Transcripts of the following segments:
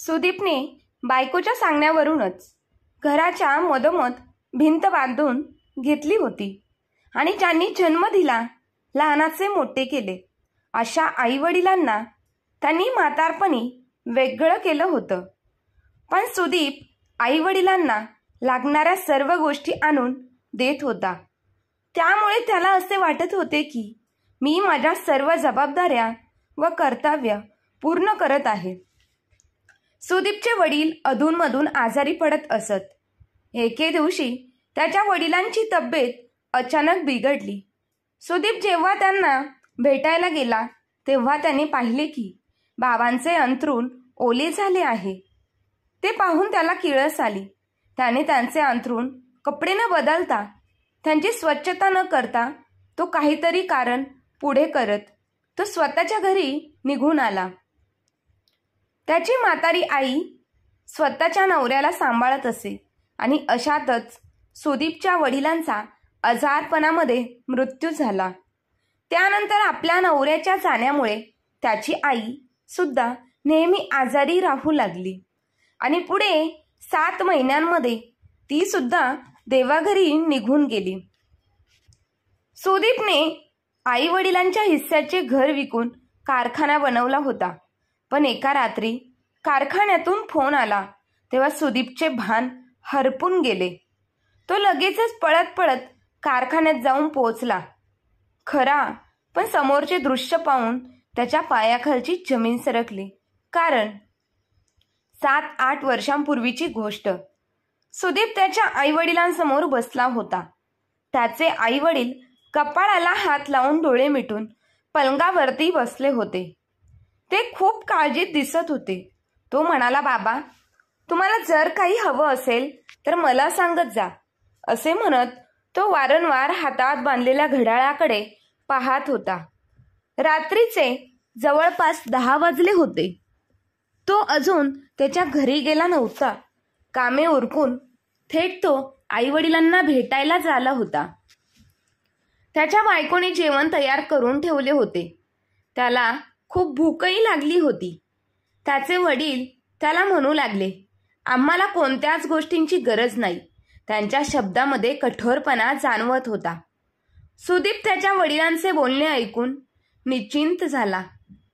सुदीपने बायकोच्या सांगण्यावरूनच घराच्या मधोमध भिंत बांधून घेतली होती आणि ज्यांनी जन्म दिला, लहानाचे मोठे केले, अशा आईवडिलांना त्यांनी म्हातारपणी वेगळं केलं होतं. पण सुदीप आईवडिलांना लागणाऱ्या सर्व गोष्टी आणून देत होता. त्यामुळे त्याला असे वाटत होते की मी माझ्या सर्व जबाबदाऱ्या व कर्तव्य पूर्ण करत आहे. सुदीपचे वडील अधूनमधून आजारी पडत असत. एके दिवशी त्याच्या वडिलांची तब्येत अचानक बिघडली. सुदीप जेव्हा त्यांना भेटायला गेला तेव्हा त्याने पाहिले की बाबांचे अंथरूण ओले झाले आहे. ते पाहून त्याला किळस आली. त्याने त्यांचे अंथरूण कपडे न बदलता, त्यांची स्वच्छता न करता तो काहीतरी कारण पुढे करत तो स्वतःच्या घरी निघून आला. त्याची म्हातारी आई स्वतःच्या नवऱ्याला सांभाळत असे आणि अशातच सुदीपच्या वडिलांचा आजारपणामध्ये मृत्यू झाला. त्यानंतर आपल्या नवऱ्याच्या जाण्यामुळे त्याची आई सुद्धा नेहमी आजारी राहू लागली आणि पुढे 7 महिन्यांमध्ये ती सुद्धा देवाघरी निघून गेली. सुदीपने आई वडिलांच्या हिस्स्याचे घर विकून कारखाना बनवला होता. पण एका रात्री कारखान्यातून फोन आला तेव्हा सुदीपचे भान हरपून गेले. तो लगेचच पळत पळत कारखान्यात जाऊन पोहोचला. खरा, पण समोरचे दृश्य पाहून त्याच्या पायाखालची जमीन सरकली. कारण 7-8 वर्षांपूर्वीची गोष्ट. सुदीप त्याच्या आईवडिलांसमोर बसला होता. त्याचे आईवडील कपाळाला हात लावून डोळे मिटून पलंगावरती बसले होते. ते खूप काळजीत दिसत होते. तो म्हणाला, बाबा, तुम्हाला जर काही हवं असेल तर मला सांगत जा, असे म्हणत तो वारंवार हातात बांधलेल्या घड्याळाकडे पाहत होता. रात्रीचे जवळपास 10 वाजले होते. तो अजून त्याच्या घरी गेला नव्हता. कामे उरकून थेट तो आईवडिलांना भेटायला झाला होता. त्याच्या बायकोने जेवण तयार करून ठेवले होते. त्याला खूप भूकही लागली होती. त्याचे वडील त्याला म्हणू लागले, आम्हाला कोणत्याच गोष्टींची गरज नाही. त्यांच्या शब्दामध्ये कठोरपणा जाणवत होता. सुदीप त्याच्या वडिलांचे बोलणे ऐकून निश्चिंत झाला.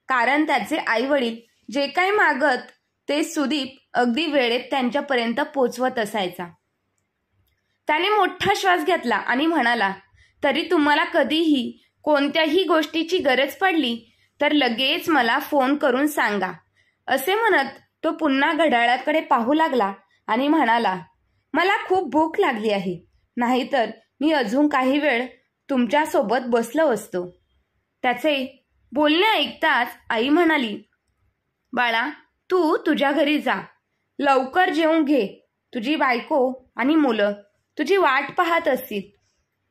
कारण त्याचे आईवडील जे काही मागत ते सुदीप अगदी वेळेत त्यांच्यापर्यंत पोचवत असायचा. त्याने मोठा श्वास घेतला आणि म्हणाला, तरी तुम्हाला कधीही कोणत्याही गोष्टीची गरज पडली तर लगेच मला फोन करून सांगा. असे म्हणत तो पुन्हा घड्याळाकडे पाहू लागला आणि म्हणाला, मला खूप भूक लागली आहे, नाहीतर मी अजून काही वेळ तुमच्यासोबत बसलो असतो. त्याचे बोलणे ऐकताच आई म्हणाली, बाळा, तू तुझ्या घरी जा, लवकर जेवून घे. तुझी बायको आणि मुलं तुझी वाट पाहत असतील.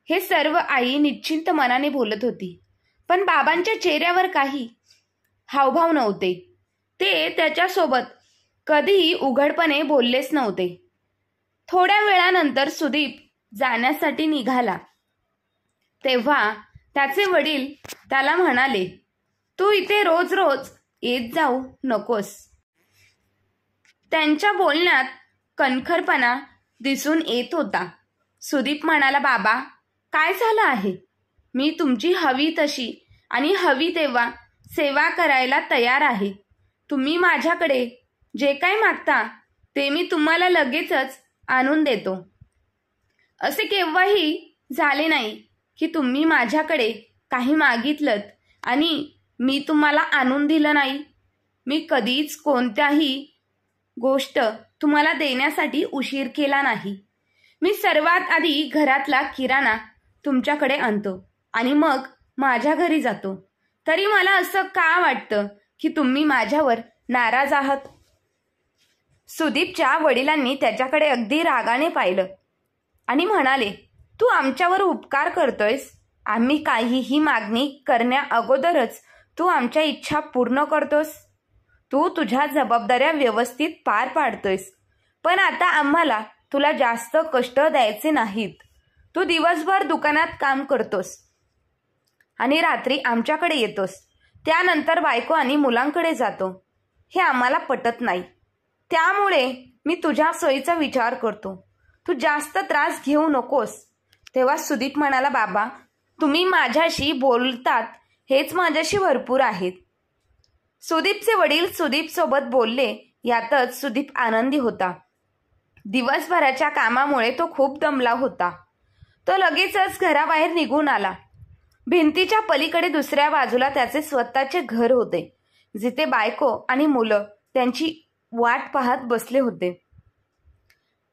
हे सर्व आई निश्चिंत मनाने बोलत होती. पण बाबांच्या चेहऱ्यावर काही हावभाव नव्हते. ते त्याच्यासोबत कधीही उघडपणे बोललेच नव्हते. थोड्या वेळानंतर सुदीप जाण्यासाठी निघाला तेव्हा त्याचे वडील त्याला म्हणाले, तू इथे रोज रोज येत जाऊ नकोस. त्यांच्या बोलण्यात कणखरपणा दिसून येत होता. सुदीप म्हणाला, बाबा, काय झालं आहे? मी तुमची हवी तशी आणि हवी तेव्हा सेवा करायला तयार आहे. तुम्ही माझ्याकडे जे काही मागता ते मी तुम्हाला लगेचच आणून देतो. असे केव्हाही झाले नाही की तुम्ही माझ्याकडे काही मागितलं आणि मी तुम्हाला आणून दिलं नाही. मी कधीच कोणत्याही गोष्ट तुम्हाला देण्यासाठी उशीर केला नाही. मी सर्वात आधी घरातला किराणा तुमच्याकडे आणतो आणि मग माझ्या घरी जातो. तरी मला असं का वाटतं की तुम्ही माझ्यावर नाराज आहात? सुदीपच्या वडिलांनी त्याच्याकडे अगदी रागाने पाहिलं आणि म्हणाले, तू आमच्यावर उपकार करतोयस. आम्ही काहीही मागणी करण्या अगोदरच तू आमच्या इच्छा पूर्ण करतोस. तू तुझ्या जबाबदाऱ्या व्यवस्थित पार पाडतोयस. पण आता आम्हाला तुला जास्त कष्ट द्यायचे नाहीत. तू दिवसभर दुकानात काम करतोस आणि रात्री आमच्याकडे येतोस. त्यानंतर बायको आणि मुलांकडे जातो. हे आम्हाला पटत नाही. त्यामुळे मी तुझ्या सोयीचा विचार करतो. तू जास्त त्रास घेऊ नकोस. तेव्हा सुदीप म्हणाला, बाबा तुम्ही माझ्याशी बोलतात हेच माझ्याशी भरपूर आहेत. सुदीपचे वडील सुदीप सोबत बोलले यातच सुदीप आनंदी होता. दिवसभराच्या कामामुळे तो खूप दमला होता. तो लगेचच घराबाहेर निघून आला. भिंतीच्या पलीकडे दुसऱ्या बाजूला त्याचे स्वतःचे घर होते, जिथे बायको आणि मुलं त्यांची वाट पाहत बसले होते.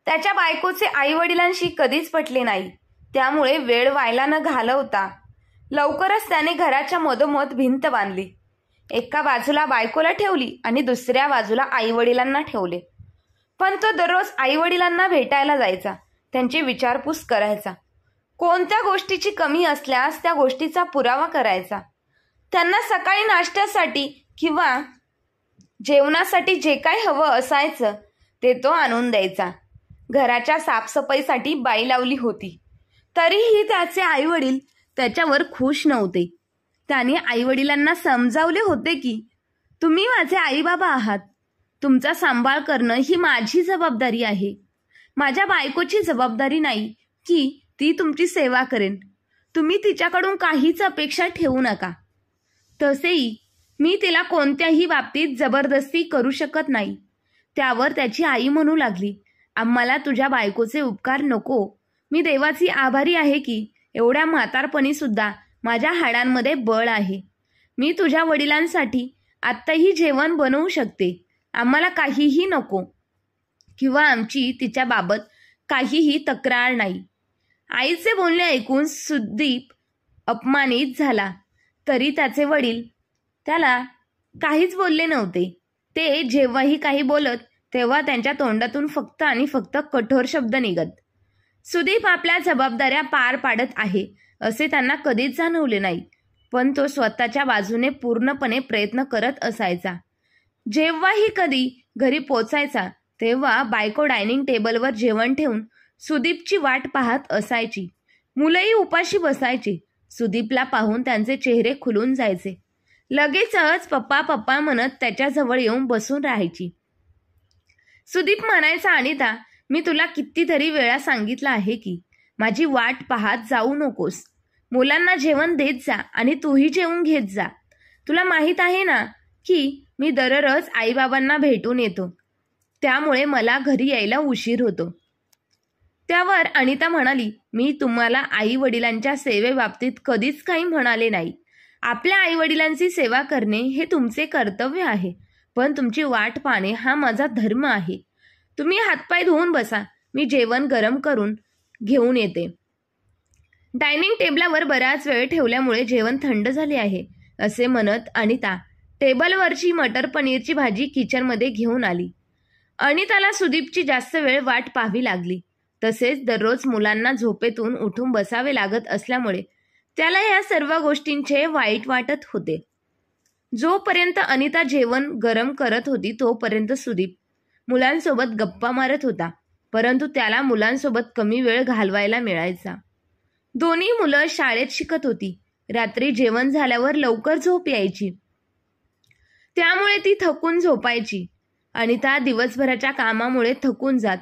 त्याच्या बायकोचे आई वडिलांशी कधीच पटले नाही, त्यामुळे वेळ व्हायला न घालवता लवकरच त्याने घराच्या मधोमध भिंत बांधली. एका बाजूला बायकोला ठेवली आणि दुसऱ्या बाजूला आई वडिलांना ठेवले. पण तो दररोज आई वडिलांना भेटायला जायचा, त्यांची विचारपूस करायचा. कोणत्या गोष्टीची कमी असल्यास त्या गोष्टीचा पुरावा करायचा. त्यांना सकाळी नाश्त्यासाठी किंवा जेवणासाठी जे काही हवं असायचं ते तो आणून द्यायचा. घराच्या साफसफाईसाठी बाई लावली होती, तरीही त्याचे आई वडील त्याच्यावर खुश नव्हते. त्याने आई वडिलांना समजावले होते की तुम्ही माझे आई बाबा आहात, तुमचा सांभाळ करणं ही माझी जबाबदारी आहे. माझ्या बायकोची जबाबदारी नाही की ती तुमची सेवा करेन. तुम्ही तिच्याकडून काहीच अपेक्षा ठेवू नका. तसेही मी तिला कोणत्याही बाबतीत जबरदस्ती करू शकत नाही. त्यावर त्याची आई म्हणू लागली, आम्हाला तुझ्या बायकोचे उपकार नको. मी देवाची आभारी आहे की एवढ्या म्हातारपणी सुद्धा माझ्या हाडांमध्ये बळ आहे. मी तुझ्या वडिलांसाठी आत्ताही जेवण बनवू शकते. आम्हाला काहीही नको किंवा आमची तिच्याबाबत काहीही तक्रार नाही. आईचे बोलणे ऐकून सुदीप अपमानित झाला, तरी त्याचे वडील त्याला काहीच बोलले नव्हते. ते जेव्हाही काही बोलत तेव्हा त्यांच्या तोंडातून फक्त आणि फक्त कठोर शब्द निघत. सुदीप आपल्या जबाबदाऱ्या पार पाडत आहे असे त्यांना कधीच जाणवले नाही, पण तो स्वतःच्या बाजूने पूर्णपणे प्रयत्न करत असायचा. जेव्हाही कधी घरी पोचायचा तेव्हा बायको डायनिंग टेबलवर जेवण ठेवून सुदीपची वाट पाहत असायची. मुलंही उपाशी बसायची. सुदीपला पाहून त्यांचे चेहरे खुलून जायचे. लगेचच पप्पा पप्पा म्हणत त्याच्याजवळ येऊन बसून राहायची. सुदीप म्हणायचा, अनिता मी तुला कितीतरी वेळा सांगितलं आहे की माझी वाट पाहत जाऊ नकोस. मुलांना जेवण देत जा आणि तूही जेवून घेत जा. तुला माहीत आहे ना की मी दररोज आईबाबांना भेटून येतो, त्यामुळे मला घरी यायला उशीर होतो. त्यावर अनिता म्हणाली, मी तुम्हाला आई वडिलांच्या सेवेबाबतीत कधीच काही म्हणाले नाही. आपल्या आई वडिलांची सेवा करणे हे तुमचे कर्तव्य आहे, पण तुमची वाट पाहणे हा माझा धर्म आहे. तुम्ही हातपाय धुवून बसा, मी जेवण गरम करून घेऊन येते. डायनिंग टेबलावर बराच वेळ ठेवल्यामुळे जेवण थंड झाले आहे असे म्हणत अनिता टेबलवरची मटर पनीरची भाजी किचनमध्ये घेऊन आली. अनिताला सुदीपची जास्त वेळ वाट पाहावी लागली. तसेच दररोज मुलांना झोपेतून उठून बसावे लागत असल्यामुळे त्याला या सर्व गोष्टींचे वाईट वाटत होते. जोपर्यंत अनिता जेवण गरम करत होती तोपर्यंत सुदीप मुलांसोबत गप्पा मारत होता, परंतु त्याला मुलांसोबत कमी वेळ घालवायला मिळायचा. दोन्ही मुलं शाळेत शिकत होती. रात्री जेवण झाल्यावर लवकर झोप यायची, त्यामुळे ती थकून झोपायची. अनिता दिवसभराच्या कामामुळे थकून जात.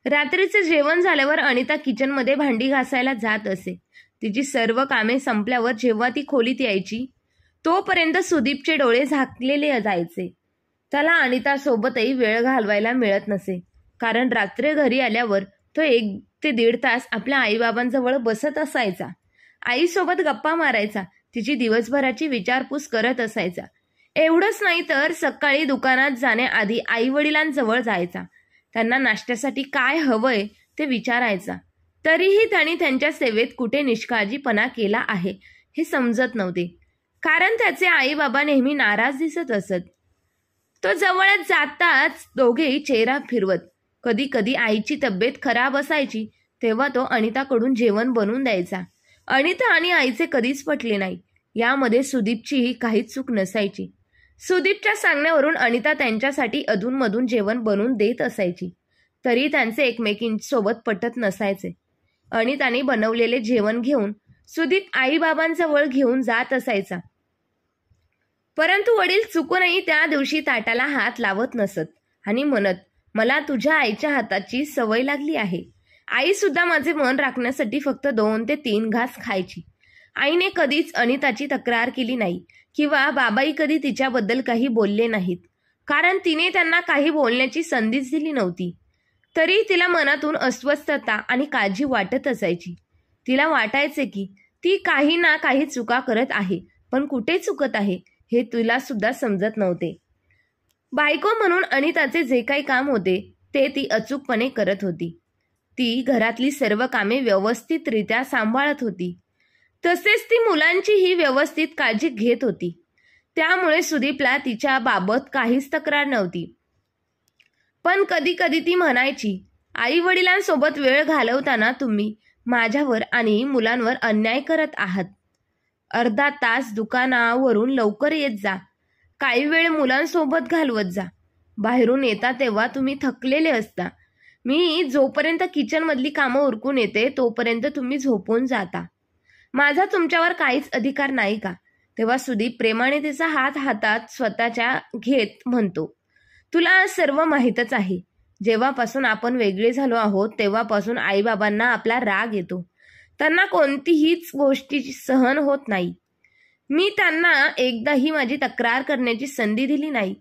रात्रीचे जेवण झाल्यावर अनिता किचनमध्ये भांडी घासायला जात असे. तिची सर्व कामे संपल्यावर जेव्हा ती खोलीत यायची तोपर्यंत सुदीपचे डोळे झाकलेले जायचे. त्याला अनितासोबतही वेळ घालवायला मिळत नसे, कारण रात्री घरी आल्यावर तो 1 ते 1.5 तास आपल्या आईबाबांजवळ बसत असायचा. आईसोबत गप्पा मारायचा, तिची दिवसभराची विचारपूस करत असायचा. एवढंच नाही तर सकाळी दुकानात जाण्याआधी आई वडिलांजवळ जायचा. त्यांना नाश्त्यासाठी काय हवंय ते विचारायचा. तरीही त्यांनी त्यांच्या सेवेत कुठे निष्काळजीपणा केला आहे हे समजत नव्हते, कारण त्याचे आई बाबा नेहमी नाराज दिसत असत. तो जवळच जाताच दोघेही चेहरा फिरवत. कधी कधी आईची तब्येत खराब असायची तेव्हा तो अनिताकडून जेवण बनवून द्यायचा. अनिता आणि आईचे कधीच पटले नाही. यामध्ये सुदीपचीही काहीच चूक नसायची. सुदीपच्या सांगण्यावरून अनिता त्यांच्यासाठी अधूनमधून जेवण बनवून देत असायची, तरी त्यांचे एकमेकींसोबत पटत नसायचे. अनिताने बनवलेले जेवण घेऊन सुदीप आईबाबांजवळ घेऊन जात असायचा, परंतु वडील चुकूनही त्या दिवशी ताटाला हात लावत नसत आणि म्हणत, मला तुझ्या आईच्या हाताची सवय लागली आहे. आई सुद्धा माझे मन राखण्यासाठी फक्त 2 ते 3 घास खायची. आईने कधीच अनिताची तक्रार केली नाही किंवा बाबाई कधी तिच्याबद्दल काही बोलले नाहीत, कारण तिने त्यांना काही बोलण्याची संधीच दिली नव्हती. तरी तिला मनातून अस्वस्थता आणि काळजी वाटत असायची. तिला वाटायचे की ती काही ना काही चुका करत आहे, पण कुठे चुकत आहे हे तिला सुद्धा समजत नव्हते. बायको म्हणून अनिताचे जे काही काम होते ते ती अचूकपणे करत होती. ती घरातली सर्व कामे व्यवस्थितरित्या सांभाळत होती. तसेच ती मुलांचीही व्यवस्थित काळजी घेत होती. त्यामुळे सुदीपला तिच्या बाबत काहीच तक्रार नव्हती. पण कधी कधी ती म्हणायची, आई वडिलांसोबत वेळ घालवताना तुम्ही माझ्यावर आणि मुलांवर अन्याय करत आहात. अर्धा तास दुकानावरून लवकर येत जा. काही वेळ मुलांसोबत घालवत जा. बाहेरून येता तेव्हा तुम्ही थकलेले असता. मी जोपर्यंत किचनमधली कामं उरकून येते तोपर्यंत तुम्ही झोपून जाता. माझा तुमच्यावर काहीच अधिकार नाही का? तेव्हा सुदीप प्रेमाने तिचा हात हातात स्वतःच्या घेत म्हणतो, तुला सर्व माहीतच आहे. जेव्हापासून आपण वेगळे झालो आहोत तेव्हापासून आईबाबांना आपला राग येतो. त्यांना कोणतीहीच गोष्टी सहन होत नाही. मी त्यांना एकदाही माझी तक्रार करण्याची संधी दिली नाही.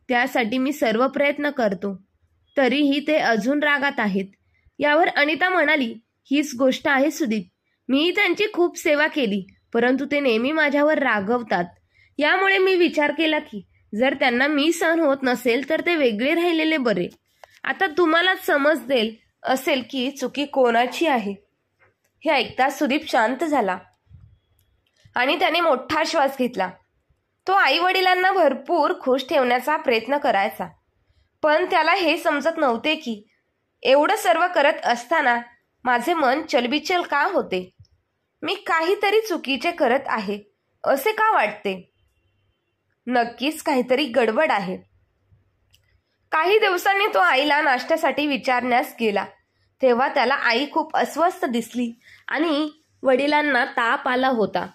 त्यासाठी मी सर्व प्रयत्न करतो, तरीही ते अजून रागात आहेत. यावर अनिता म्हणाली, हीच गोष्ट आहे सुदीप. मी त्यांची खूप सेवा केली, परंतु ते नेहमी माझ्यावर रागवतात. यामुळे मी विचार केला की जर त्यांना मी सहन होत नसेल तर ते वेगळे राहिलेले बरे. आता तुम्हालाच समजेल असेल की चुकी कोणाची आहे. हे ऐकता सुदीप शांत झाला आणि त्याने मोठा श्वास घेतला. तो आई वडिलांना भरपूर खुश ठेवण्याचा प्रयत्न करायचा, पण त्याला हे समजत नव्हते की एवढं सर्व करत असताना माझे मन चलबिचल का होते. मी काहीतरी चुकीचे करत आहे असे का वाटते. नक्कीच काहीतरी गडबड आहे. काही दिवसांनी तो आईला नाश्त्यासाठी विचारण्यास गेला. तेव्हा त्याला आई खूप अस्वस्थ दिसली आणि वडिलांना ताप आला होता.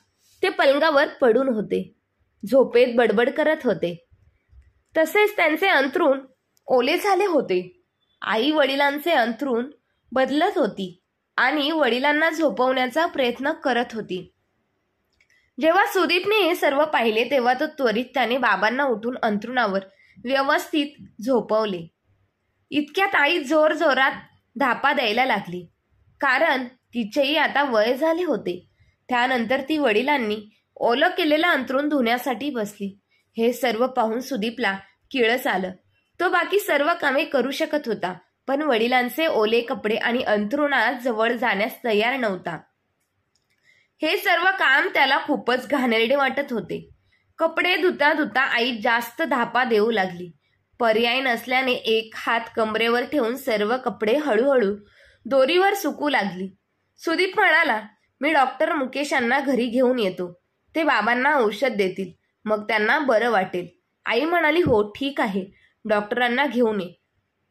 ते पलंगावर पडून होते. झोपेत बडबड करत होते. तसेच त्यांचे अंथरूण ओले झाले होते. आई वडिलांचे अंथरूण बदलत होती आणि वडिलांना झोपवण्याचा प्रयत्न करत होती. जेव्हा सुदीपने हे सर्व पाहिले तेव्हा तो त्वरित त्याने बाबांना उठून अंथरुणावर व्यवस्थित झोपवले. इतक्यात आई जोरजोरात धापा द्यायला लागली, कारण तिचेही आता वय झाले होते. त्यानंतर ती वडिलांनी ओलं केलेलं अंथरूण धुण्यासाठी बसली. हे सर्व पाहून सुदीपला किळस आलं. तो बाकी सर्व कामे करू शकत होता, पण वडिलांचे ओले कपडे आणि अंथरुणात जवळ जाण्यास तयार नव्हता. हे सर्व काम त्याला खूपच घाणेरडे वाटत होते. कपडे धुता धुता आई जास्त धापा देऊ लागली. पर्याय नसल्याने एक हात कमरेवर ठेवून सर्व कपडे हळूहळू दोरीवर सुकू लागली. सुदीप म्हणाला, मी डॉक्टर मुकेश यांना घरी घेऊन येतो. ते बाबांना औषध देतील, मग त्यांना बरं वाटेल. आई म्हणाली, हो ठीक आहे, डॉक्टरांना घेऊन ये.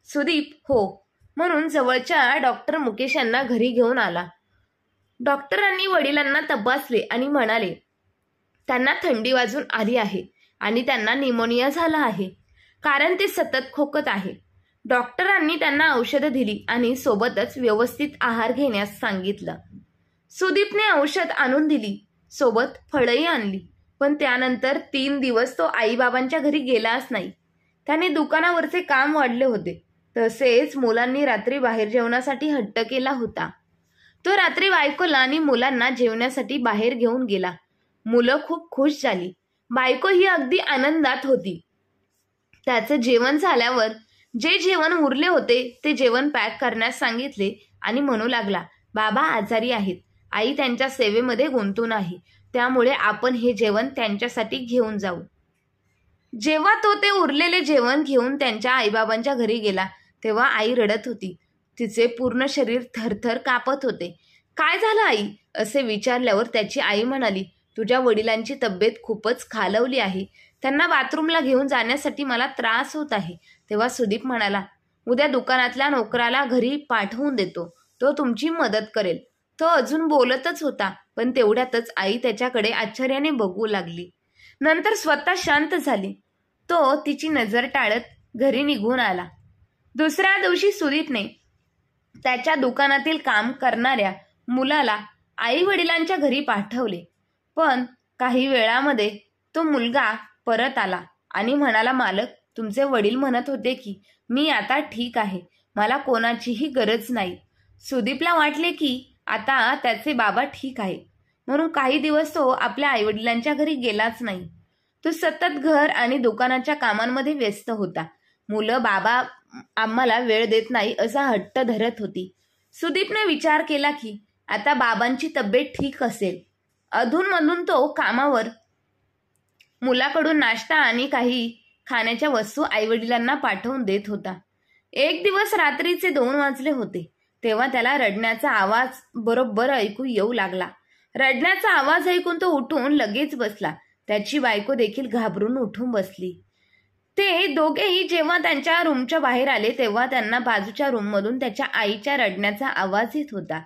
सुदीप हो म्हणून जवळच्या डॉक्टर मुकेश यांना घरी घेऊन आला. डॉक्टरांनी वडिलांना तपासले आणि म्हणाले, त्यांना थंडी वाजून आली आहे आणि त्यांना निमोनिया झाला आहे, कारण ते सतत खोकत आहे. डॉक्टरांनी त्यांना औषधं दिली आणि सोबतच व्यवस्थित आहार घेण्यास सांगितलं. सुदीपने औषध आणून दिली, सोबत फळंही आणली. पण त्यानंतर 3 दिवस तो आईबाबांच्या घरी गेलाच नाही. त्याने दुकानावरचे काम वाढले होते. तसेच मुलांनी रात्री बाहेर जेवणासाठी हट्ट केला होता. तो रात्री बायकोला आणि मुलांना जेवण्यासाठी बाहेर घेऊन गेला. मुलं खूप खुश झाली. बायको ही अगदी आनंदात होती. त्याचे जेवण झाल्यावर जे जेवण उरले होते ते जेवण पॅक करण्यास सांगितले आणि म्हणू लागला, बाबा आजारी आहेत. आई त्यांच्या सेवेमध्ये गुंतून आहे, त्यामुळे आपण हे जेवण त्यांच्यासाठी घेऊन जाऊ. जेव्हा तो ते उरलेले जेवण घेऊन त्यांच्या आईबाबांच्या घरी गेला तेव्हा आई रडत होती. तिचे पूर्ण शरीर थरथर कापत होते. काय झालं आई असे विचारल्यावर त्याची आई म्हणाली, तुझ्या वडिलांची तब्येत खूपच खालवली आहे. त्यांना बाथरूमला घेऊन जाण्यासाठी मला त्रास होत आहे. तेव्हा सुदीप म्हणाला, उद्या दुकानातल्या नोकराला घरी पाठवून देतो, तो तुमची मदत करेल. तो अजून बोलतच होता, पण तेवढ्यातच आई त्याच्याकडे आश्चर्याने बघू लागली. नंतर स्वतः शांत झाली. तो तिची नजर टाळत घरी निघून आला. दुसऱ्या दिवशी सुदीपने त्याच्या दुकानातील काम करणाऱ्या मुलाला आई वडिलांच्या घरी पाठवले. पण काही वेळामध्ये तो मुलगा परत आला आणि म्हणाला, मालक, तुमचे वडील म्हणत होते की मी आता ठीक आहे, मला कोणाचीही गरज नाही. सुदीपला वाटले की आता त्याचे बाबा ठीक आहे, म्हणून काही दिवस तो आपल्या आईवडिलांच्या घरी गेलाच नाही. तो सतत घर आणि दुकानाच्या कामांमध्ये व्यस्त होता. मुलं बाबा आम्हाला वेळ देत नाही असा हट्ट धरत होती. सुदीपने विचार केला की आता बाबांची तब्येत ठीक असेल. अधूनमधून तो कामावर मुलाकडून नाश्ता आणि काही खाण्याच्या वस्तू आईवडिलांना पाठवून देत होता. एक दिवस रात्रीचे 2 वाजले होते तेव्हा त्याला रडण्याचा आवाज बरोबर ऐकू येऊ लागला. रडण्याचा आवाज ऐकून तो उठून लगेच बसला. त्याची बायको देखील घाबरून उठून बसली. ते दोघेही जेव्हा त्यांच्या रूमच्या बाहेर आले तेव्हा त्यांना बाजूच्या रूममधून त्याच्या आईच्या रडण्याचा आवाज येत होता.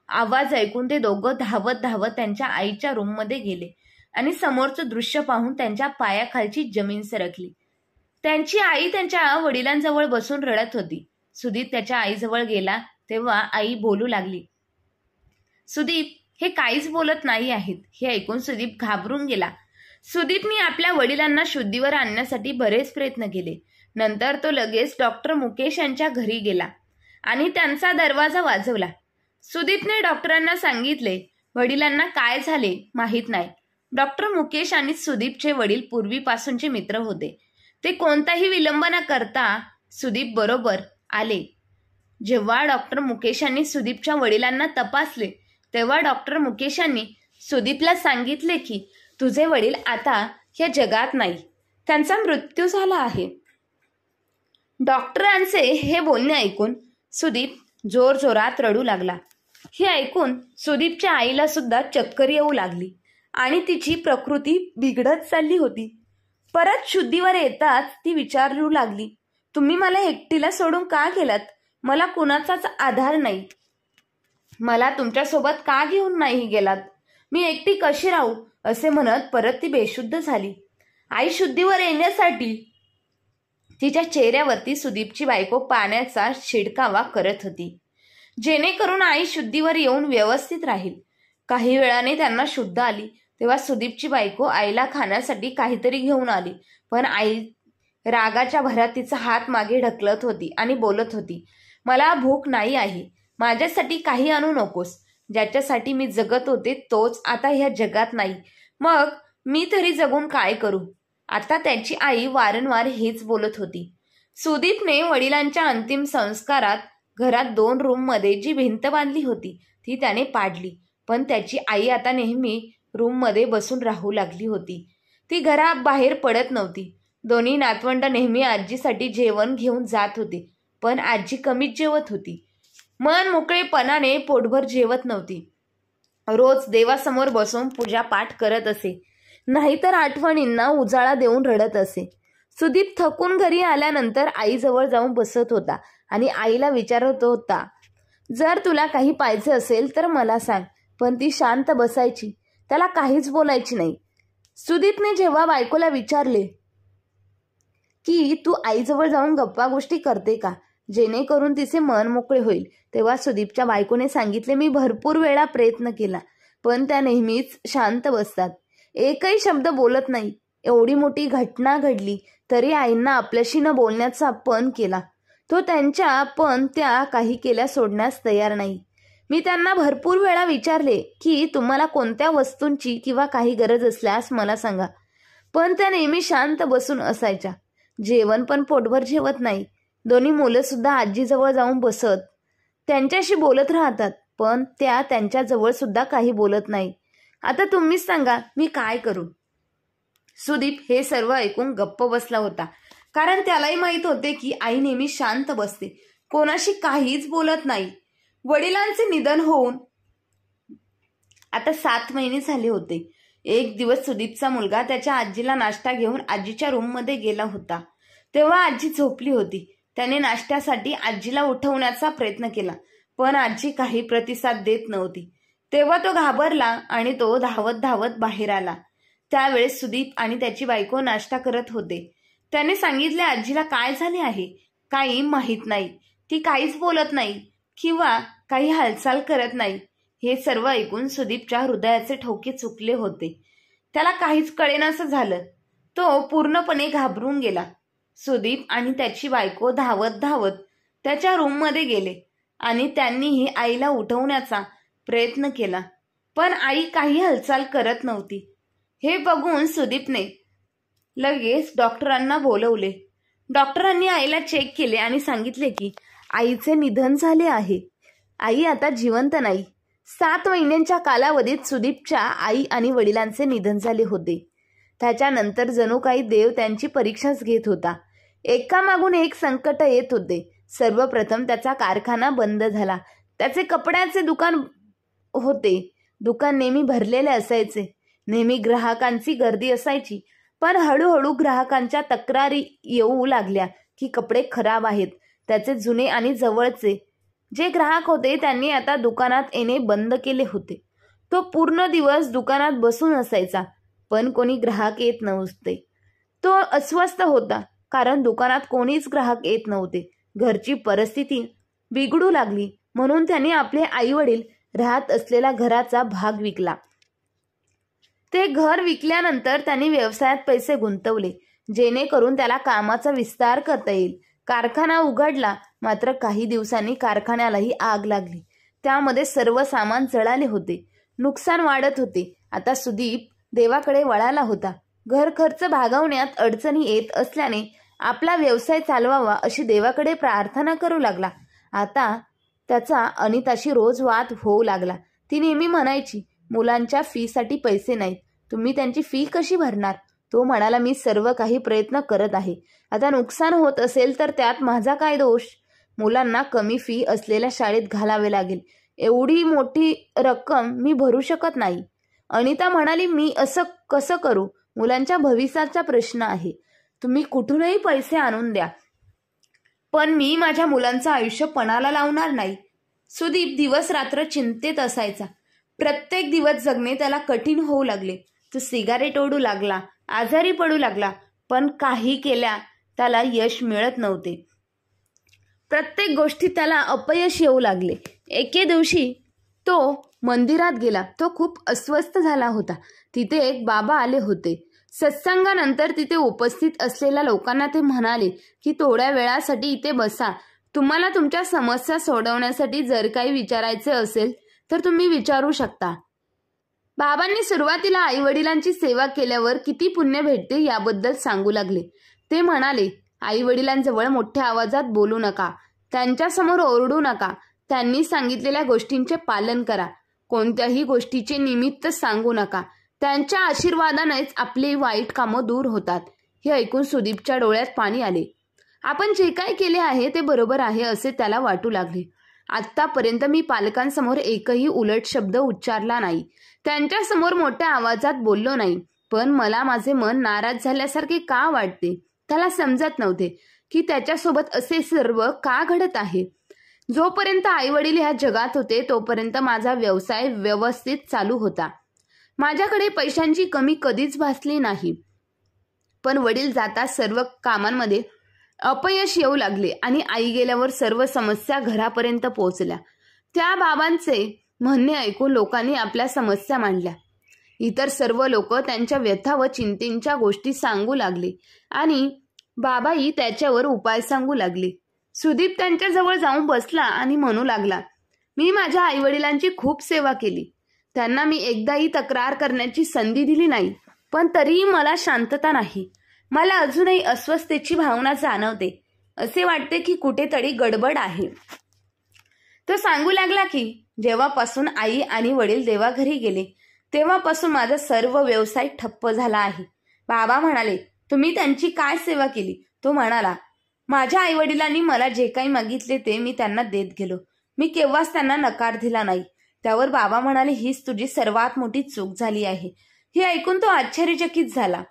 आवाज ऐकून ते दोघं धावत धावत त्यांच्या आईच्या रूममध्ये गेले आणि समोरचं दृश्य पाहून त्यांच्या पायाखालची जमीन सरकली. त्यांची आई त्यांच्या वडिलांजवळ बसून रडत होती. सुदीप त्याच्या आईजवळ गेला तेव्हा आई बोलू लागली, सुदीप हे काहीच बोलत नाही आहेत. हे ऐकून सुदीप घाबरून गेला. सुदीपने आपल्या वडिलांना शुद्धीवर आणण्यासाठी बरेच प्रयत्न केले. नंतर तो लगेच डॉक्टर मुकेश यांच्या घरी गेला आणि त्यांचा दरवाजा वाजवला. सुदीपने डॉक्टरांना सांगितले वडिलांना काय झाले माहीत नाही. डॉक्टर मुकेश आणि सुदीपचे वडील पूर्वीपासूनचे मित्र होते. ते कोणताही विलंब न करता सुदीप बरोबर आले. जेव्हा डॉक्टर मुकेशांनी सुदीपच्या वडिलांना तपासले तेव्हा डॉक्टर मुकेशांनी सुदीपला सांगितले की तुझे वडील आता या जगात नाही, त्यांचा मृत्यू झाला आहे. डॉक्टरांचे हे बोलणे ऐकून सुदीप जोरजोरात रडू लागला. हे ऐकून सुदीपच्या आईला सुद्धा चक्कर येऊ लागली आणि तिची प्रकृती बिघडत चालली होती. परत शुद्धीवर येताच ती विचारू लागली, तुम्ही मला एकटीला सोडून का गेलात? मला कुणाचाच आधार नाही. मला तुमच्यासोबत का घेऊन नाही गेलात? मी एकटी कशी राहू? असे म्हणत परत ती बेशुद्ध झाली. आई शुद्धीवर येण्यासाठी तिच्या चेहऱ्यावरती सुदीपची बायको पाण्याचा शिडकावा करत होती, जेणेकरून आई शुद्धीवर येऊन व्यवस्थित राहील. काही वेळाने त्यांना शुद्ध आली तेव्हा सुदीपची बायको आईला खाण्यासाठी काहीतरी घेऊन आली. पण आई रागाच्या भरात तिचा हात मागे ढकलत होती आणि बोलत होती, मला भूक नाही आहे, माझ्यासाठी काही आणू नकोस. ज्याच्यासाठी मी जगत होते तोच आता ह्या जगात नाही, मग मी तरी जगून काय करू? आता त्याची आई वारंवार हेच बोलत होती. सुदीपने वडिलांच्या अंतिम संस्कारात घरात 2 रूममध्ये जी भिंत बांधली होती ती त्याने पाडली. पण त्याची आई आता नेहमी रूममध्ये बसून राहू लागली होती. ती घराबाहेर पडत नव्हती. दोन्ही नातवंड नेहमी आजीसाठी जेवण घेऊन जात होती, पण आजी कमीच जेवत होती. मन मोकळेपणाने पोटभर जेवत नव्हती. रोज देवासमोर बसून पूजापाठ करत असे, नाहीतर आठवणींना उजाळा देऊन रडत असे. सुदीप थकून घरी आल्यानंतर आईजवळ जाऊन बसत होता आणि आईला विचारत होता, जर तुला काही पाहिजे असेल तर मला सांग. पण ती शांत बसायची, त्याला काहीच बोलायची नाही. सुदीपने जेव्हा बायकोला विचारले की तू आईजवळ जाऊन गप्पा गोष्टी करते का, जेणेकरून तिचे मन मोकळे होईल, तेव्हा सुदीपच्या बायकोने सांगितले, मी भरपूर वेळा प्रयत्न केला पण त्या नेहमीच शांत बसतात, एकही शब्द बोलत नाही. एवढी मोठी घटना घडली तरी आईंना आपल्याशी न बोलण्याचा पण केला. तो त्यांच्या पण त्या काही केल्या सोडण्यास तयार नाही. मी त्यांना भरपूर वेळा विचारले की तुम्हाला कोणत्या वस्तूंची किंवा काही गरज असल्यास मला सांगा, पण त्या नेहमी शांत बसून असायच्या. जेवण पण पोटभर जेवत नाही. दोन्ही मुलं सुद्धा आजीजवळ जाऊन बसत त्यांच्याशी बोलत राहतात, पण त्या त्यांच्याजवळ सुद्धा काही बोलत नाही. आता तुम्हीच सांगा मी काय करू? सुदीप हे सर्व ऐकून गप्प बसला होता, कारण त्यालाही माहित होते की आई नेहमी शांत बसते, कोणाशी काहीच बोलत नाही. वडिलांचे निधन होऊन आता 7 महिने झाले होते. एक दिवस सुदीपचा मुलगा त्याच्या आजीला नाश्ता घेऊन आजीच्या रूममध्ये गेला होता. तेव्हा आजी झोपली होती. त्याने नाश्त्यासाठी आजीला उठवण्याचा प्रयत्न केला, पण आजी काही प्रतिसाद देत नव्हती. तेव्हा तो घाबरला आणि तो धावत धावत बाहेर आला. त्यावेळेस सुदीप आणि त्याची बायको नाश्ता करत होते. त्याने सांगितले, आजीला काय झाले आहे? काही माहीत नाही. ती काहीच बोलत नाही किंवा काही हालचाल करत नाही. हे सर्व ऐकून सुदीपच्या हृदयाचे ठोके चुकले होते. त्याला काहीच कळेनासं झालं. तो पूर्णपणे घाबरून गेला. सुदीप आणि त्याची बायको धावत धावत त्याच्या रूममध्ये गेले आणि त्यांनीही आईला उठवण्याचा प्रयत्न केला, पण आई काही हालचाल करत नव्हती. हे बघून सुदीपने लगेच डॉक्टरांना बोलवले. डॉक्टरांनी आईला चेक केले आणि सांगितले की आईचे निधन झाले आहे. आई आता जिवंत नाही. 7 महिन्यांच्या कालावधीत सुदीपच्या आई आणि वडिलांचे निधन झाले होते. त्याच्यानंतर जणू काही देव त्यांची परीक्षाच घेत होता. एकामागून एक संकट येत होते. सर्वप्रथम त्याचा कारखाना बंद झाला. त्याचे कपड्याचे दुकान होते. दुकान नेहमी भरलेले असायचे. नेहमी ग्राहकांची गर्दी असायची. पण हळूहळू ग्राहकांच्या तक्रारी येऊ लागल्या की कपडे खराब आहेत. त्याचे जुने आणि जवळचे जे ग्राहक होते त्यांनी आता दुकानात येणे बंद केले होते. तो पूर्ण दिवस दुकानात बसून असायचा, पण कोणी ग्राहक येत नव्हते. तो अस्वस्थ होता कारण दुकानात कोणीच ग्राहक येत नव्हते. घरची परिस्थिती बिघडू लागली म्हणून त्यांनी आपले आई-वडील राहत असलेल्या घराचा भाग विकला. ते घर विकल्यानंतर त्यांनी व्यवसायात पैसे गुंतवले जेणेकरून त्याला कामाचा विस्तार करता येईल. कारखाना उघडला, मात्र काही दिवसांनी कारखान्यालाही आग लागली. त्यामध्ये सर्व सामान जळाले होते. नुकसान वाढत होते. आता सुदीप देवाकडे वळाला होता. घर खर्च भागवण्यात अडचणी येत असल्याने आपला व्यवसाय चालवावा अशी देवाकडे प्रार्थना करू लागला. आता त्याचा अनिताशी रोज वाद होऊ लागला. ती नेहमी म्हणायची, मुलांच्या फीसाठी पैसे नाहीत, तुम्ही त्यांची फी कशी भरणार? तो म्हणाला, मी सर्व काही प्रयत्न करत आहे. आता नुकसान होत असेल तर त्यात माझा काय दोष? मुलांना कमी फी असलेल्या शाळेत घालावे लागेल. एवढी मोठी रक्कम मी भरू शकत नाही. अनिता म्हणाली, मी असं कसं करू? मुलांच्या भविष्याचा प्रश्न आहे. तुम्ही कुठूनही पैसे आणून द्या, पण मी माझ्या मुलांचं आयुष्य पणाला लावणार नाही. सुदीप दिवस रात्र चिंतेत असायचा. प्रत्येक दिवस जगणे त्याला कठीण होऊ लागले. तो सिगारेट ओढू लागला, आजारी पडू लागला, पण काही केल्या त्याला यश मिळत नव्हते. प्रत्येक गोष्टीत त्याला अपयश येऊ लागले. एके दिवशी तो मंदिरात गेला. तो खूप अस्वस्थ झाला होता. तिथे एक बाबा आले होते. सत्संगानंतर तिथे उपस्थित असलेल्या लोकांना ते म्हणाले की थोड्या वेळासाठी इथे बसा. तुम्हाला तुमच्या समस्या सोडवण्यासाठी जर काही विचारायचे असेल तर तुम्ही विचारू शकता. बाबांनी सुरुवातीला आईवडिलांची सेवा केल्यावर किती पुण्य भेटते याबद्दल सांगू लागले. ते म्हणाले, आईवडिलांजवळ मोठ्या आवाजात बोलू नका, त्यांच्यासमोर ओरडू नका, त्यांनी सांगितलेल्या गोष्टींचे पालन करा, कोणत्याही गोष्टीचे निमित्त सांगू नका, त्यांच्या आशीर्वादानेच आपली वाईट कामं दूर होतात. हे ऐकून सुदीपच्या डोळ्यात पाणी आले. आपण जे काय केले आहे ते बरोबर आहे असे त्याला वाटू लागले. आत्तापर्यंत मी पालकांसमोर एकही उलट शब्द उच्चारला नाही, त्यांच्यासमोर मोठ्या आवाजात बोललो नाही, पण मला माझे मन नाराज झाल्यासारखे का वाटते? त्याला समजत नव्हते की त्याच्यासोबत असे सर्व का घडत आहे. जोपर्यंत आईवडील ह्या जगात होते तोपर्यंत माझा व्यवसाय व्यवस्थित चालू होता. माझ्याकडे पैशांची कमी कधीच भासली नाही. पण वडील जाता सर्व कामांमध्ये अपयश येऊ लागले आणि आई गेल्यावर सर्व समस्या घरापर्यंत पोहोचल्या. त्या बाबांचे म्हणणे ऐकून लोकांनी आपल्या समस्या मांडल्या. इतर सर्व लोक त्यांच्या व्यथा व चिंतेच्या गोष्टी सांगू लागले आणि बाबाही त्याच्यावर उपाय सांगू लागले. सुदीप त्यांच्याजवळ जाऊन बसला आणि म्हणू लागला, मी माझ्या आईवडिलांची खूप सेवा केली. त्यांना मी एकदाही तक्रार करण्याची संधी दिली नाही, पण तरीही मला शांतता नाही. मला अजूनही अस्वस्थतेची भावना जाणवते. असे वाटते की कुठेतरी गडबड आहे. तो सांगू लागला की जेव्हापासून आई आणि वडील देवाघरी गेले तेव्हापासून माझा सर्व व्यवसाय ठप्प झाला आहे. बाबा म्हणाले, तुम्ही त्यांची काय सेवा केली? तो म्हणाला, माझ्या आईवडिलांनी मला जे काही मागितले ते मी त्यांना देत गेलो. मी केव्हाच त्यांना नकार दिला नाही. त्यावर बाबा म्हणाले, हीच तुझी सर्वात मोठी चूक झाली आहे. हे ऐकून तो आश्चर्यचकित झाला.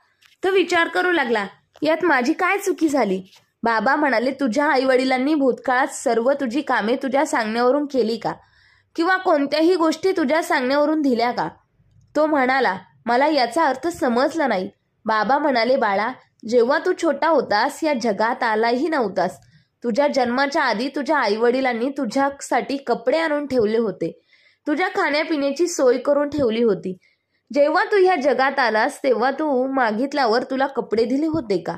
तो विचार करू लागला, यात माझी काय चुकी झाली? बाबा म्हणाले, तुझ्या आईवडिलांनी भूतकाळात सर्व तुझी कामे तुझ्या सांगण्यावरून केली का? किंवा कोणत्याही गोष्टी तुझ्या सांगण्यावरून दिल्या का? तो म्हणाला, मला याचा अर्थ समजला नाही. बाबा म्हणाले, बाळा, जेव्हा तू छोटा होतास या जगात आलाही नव्हतास. तुझ्या जन्माच्या आधी तुझ्या आईवडिलांनी तुझ्यासाठी कपडे आणून ठेवले होते, तुझ्या खाण्यापिण्याची सोय करून ठेवली होती. जेव्हा तू ह्या जगात आलास तेव्हा तू मागितल्यावर तुला कपडे दिले होते का?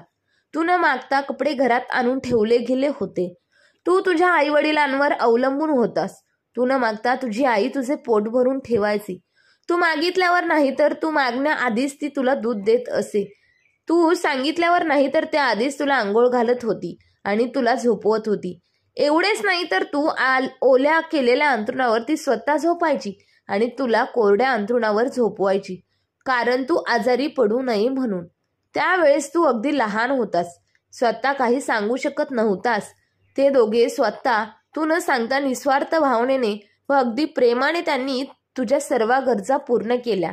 तू न मागता कपडे घरात आणून ठेवले गेले होते. तू तुझ्या आईवडिलांवर अवलंबून होतास. तू न मागता तुझी आई तुझे पोट भरून ठेवायची. तू मागितल्यावर नाही तर तू मागण्याआधीच ती तुला दूध देत असे. तू सांगितल्यावर नाही तर त्या आधीच तुला आंघोळ घालत होती आणि तुला झोपवत होती. एवढेच नाही तर तू ओल्या केलेल्या अंथरुणावर ती स्वतः झोपायची आणि तुला कोरड्या अंथरुणावर झोपवायची, कारण तू आजारी पडू नये म्हणून. त्यावेळेस तू अगदी लहान होतास, स्वतः काही सांगू शकत नव्हतास. ते दोघे स्वतः तू न सांगता निस्वार्थ भावनेने व अगदी प्रेमाने त्यांनी तुझ्या सर्व गरजा पूर्ण केल्या.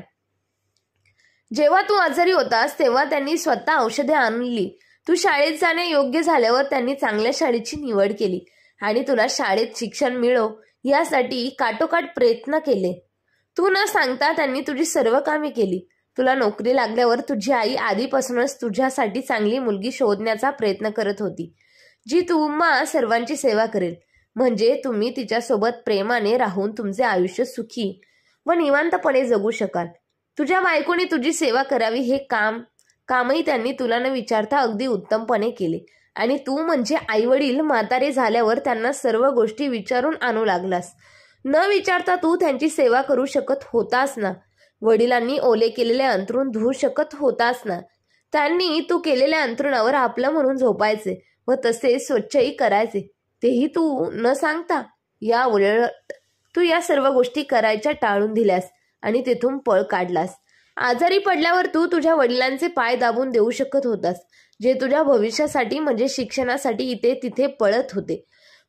जेव्हा तू आजारी होतास तेव्हा त्यांनी स्वतः औषधे आणली. तू शाळेत जाणे योग्य झाल्यावर त्यांनी चांगल्या शाळेची निवड केली आणि तुला शाळेत शिक्षण मिळो यासाठी काटोकाट प्रयत्न केले. तू न सांगता त्यांनी तुझी सर्व कामे केली. तुला नोकरी लागल्यावर तुझी आई आधीपासूनच तुझ्यासाठी चांगली मुलगी शोधण्याचा प्रयत्न करत होती, जी तुम्हा सर्वांची सेवा करेल. म्हणजे तुम्ही तिच्यासोबत प्रेमाने राहून तुमचे आयुष्य सुखी व निवांतपणे जगू शकाल. तुझ्या बायकोने तुझी सेवा करावी हे कामही त्यांनी तुला न विचारता अगदी उत्तमपणे केले. आणि तू म्हणजे आईवडील म्हातारे झाल्यावर त्यांना सर्व गोष्टी विचारून आणू लागलास. न विचारता तू त्यांची सेवा करू शकत होतास ना. वडिलांनी ओले केलेले अंथरूण धुवू शकत होतास ना. त्यांनी तू केलेल्या अंथरुणावर आपलं म्हणून झोपायचे व तसे स्वच्छही करायचे, तेही तू न सांगता. या उलट तू या सर्व गोष्टी करायच्या टाळून दिल्यास आणि तेथून पळ काढलास. आजारी पडल्यावर तू तुझ्या वडिलांचे पाय दाबून देऊ शकत होतास, जे तुझ्या भविष्यासाठी म्हणजे शिक्षणासाठी इथे तिथे पळत होते.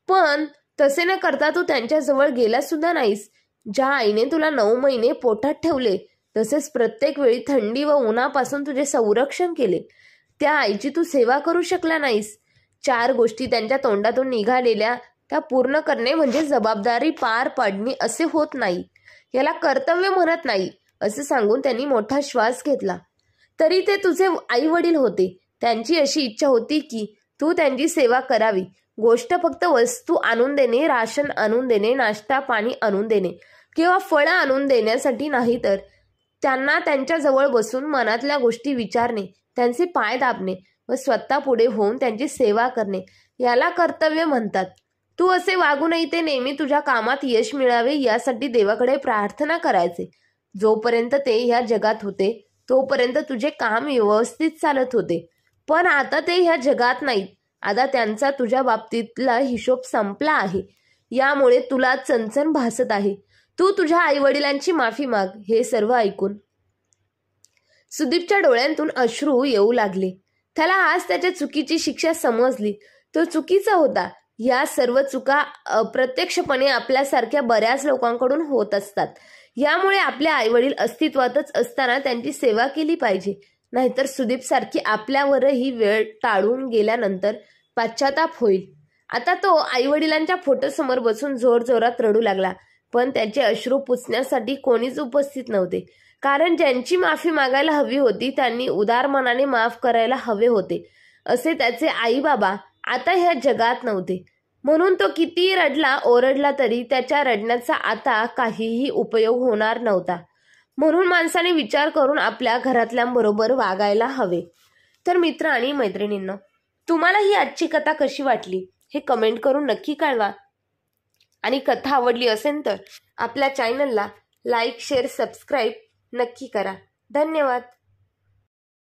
पण तसे न करता तू त्यांच्याजवळ गेला सुद्धा नाहीस. ज्या आईने तुला 9 महिने पोटात ठेवले, तसेच प्रत्येक वेळी थंडी व उन्हापासून तुझे संरक्षण केले, त्या आईची तू सेवा करू शकला नाहीस. 4 गोष्टी त्यांच्या तोंडातून निघालेल्या त्या पूर्ण करणे म्हणजे जबाबदारी पार पाडणे असे होत नाही. याला कर्तव्य म्हणत नाही असे सांगून त्यांनी मोठा श्वास घेतला. तरी ते तुझे आई वडील होते. त्यांची अशी इच्छा होती की तू त्यांची सेवा करावी. गोष्ट फक्त वस्तू आणून देणे, राशन आणून देणे, नाश्ता पाणी आणून देणे किंवा फळं आणून देण्यासाठी नाही, तर त्यांना त्यांच्याजवळ बसून मनातल्या गोष्टी विचारणे, त्यांचे पाय दाबणे व स्वतः पुढे होऊन त्यांची सेवा करणे, याला कर्तव्य म्हणतात. तू असे वागू नये. ते नेहमी तुझ्या कामात यश मिळावे यासाठी देवाकडे प्रार्थना करायचे. जोपर्यंत ते ह्या जगात होते तोपर्यंत तुझे काम व्यवस्थित चालत होते. पण आता ते ह्या जगात नाहीत. आता त्यांचा तुझ्या बाबतीतला हिशोब संपला आहे. यामुळे तुला चणचण भासत आहे. तू तुझ्या आईवडिलांची माफी माग. हे सर्व ऐकून सुदीपच्या डोळ्यांतून अश्रू येऊ लागले. त्याला आज त्याच्या चुकीची शिक्षा समजली. तो चुकीचा होता. या सर्व चुका अप्रत्यक्षपणे आपल्यासारख्या बऱ्याच लोकांकडून होत असतात. यामुळे आपले आईवडील अस्तित्वातच असताना त्यांची सेवा केली पाहिजे. नाहीतर सुदीप सारखी आपल्यावरही वेळ टाळून गेल्यानंतर पश्चाताप होईल. आता तो आईवडिलांच्या फोटोसमोर बसून जोरजोरात रडू लागला. पण त्याचे अश्रू पुसण्यासाठी कोणीच उपस्थित नव्हते. कारण ज्यांची माफी मागायला हवी होती त्यांनी उदार मनाने माफ करायला हवे होते. असे त्याचे आई बाबा आता ह्या जगात नव्हते. म्हणून तो कितीही रडला ओरडला तरी त्याच्या रडण्याचा आता काहीही उपयोग होणार नव्हता. म्हणून माणसाने विचार करून आपल्या घरातल्यांबरोबर वागायला हवे. तर मित्र आणि मैत्रिणींनो, तुम्हाला ही आजची कथा कशी वाटली हे कमेंट करून नक्की कळवा. आणि कथा आवडली असेल तर आपल्या चॅनलला लाईक शेअर सबस्क्राईब नक्की करा. धन्यवाद.